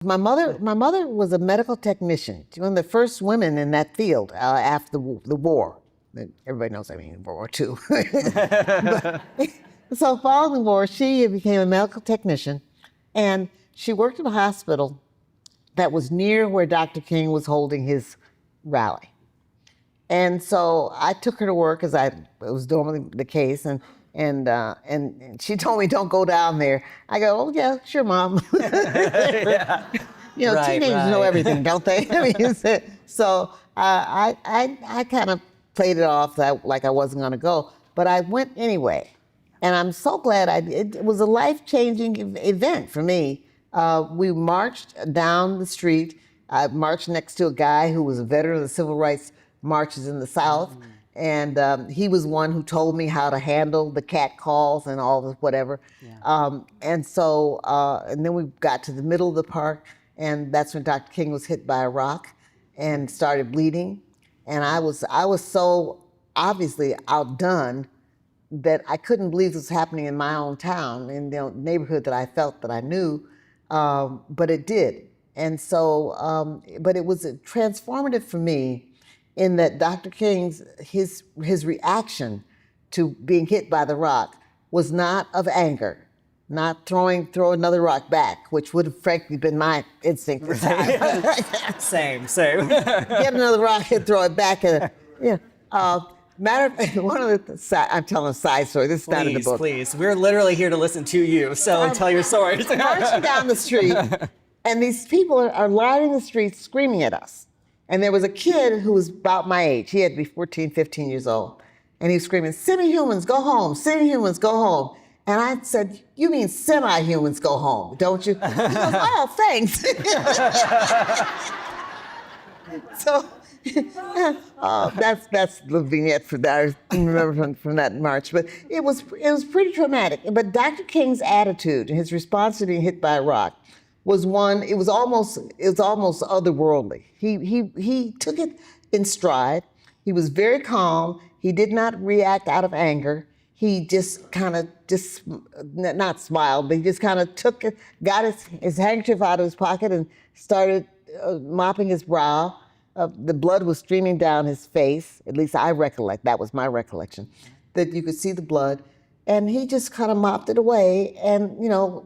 My mother was a medical technician. She was one of the first women in that field after the war. Everybody knows I mean World War II. So following the war, she became a medical technician, and she worked in a hospital that was near where Dr. King was holding his rally. And so I took her to work, as it was normally the case, and she told me, don't go down there. I go, oh yeah, sure, Mom. Yeah. You know, Right, teenagers know right. everything, don't they? I mean, so I kind of played it off like I wasn't going to go, but I went anyway. And I'm so glad it was a life-changing event for me. We marched down the street. I marched next to a guy who was a veteran of the civil rights marches in the South. And he was one who told me how to handle the cat calls and all the whatever. Yeah. And then we got to the middle of the park, and that's when Dr. King was hit by a rock and started bleeding. And I was so obviously outdone that I couldn't believe this was happening in my own town, in the neighborhood that I felt that I knew, but it did. And so, but it was transformative for me in that Dr. King's, his reaction to being hit by the rock was not of anger, not throw another rock back, which would have frankly been my instinct at the time. Same. Get another rock and throw it back. Matter of fact, I'm telling a side story. This is not in the book. Please. We're literally here to listen to you, so tell your stories. Marching down the street, and these people are lining the streets screaming at us. And there was a kid who was about my age. He had to be 14, 15 years old. And he was screaming, semi-humans, go home. Semi-humans, go home. And I said, you mean semi-humans go home, don't you? He goes, oh, thanks. So that's the vignette for that. I remember from that march. But it was pretty traumatic. But Dr. King's attitude, his response to being hit by a rock, was one. It was almost otherworldly. He took it in stride. He was very calm. He did not react out of anger. He just kind of not smiled, but he just kind of took it, got his handkerchief out of his pocket and started mopping his brow. The blood was streaming down his face. At least I recollect, that was my recollection, that you could see the blood. And he just kind of mopped it away and,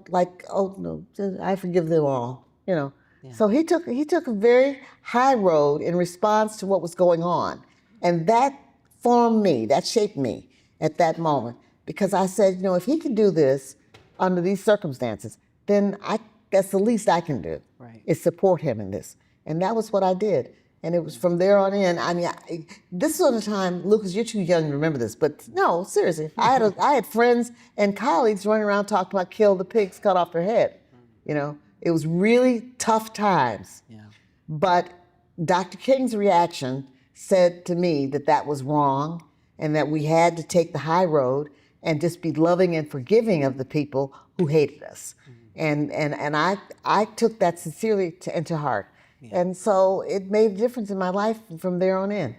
like, oh, no, I forgive them all, Yeah. So he took a very high road in response to what was going on. And that formed me, that shaped me at that moment. Because I said, if he can do this under these circumstances, then that's the least I can do, is support him in this. And that was what I did. And it was from there on in. I mean, this was the time, Lucas, you're too young to remember this, but no, seriously, I had friends and colleagues running around talking about kill the pigs, cut off their head. It was really tough times. Yeah. But Dr. King's reaction said to me that was wrong and that we had to take the high road and just be loving and forgiving of the people who hated us. And I took that sincerely into heart. Yeah. And so it made a difference in my life from there on in.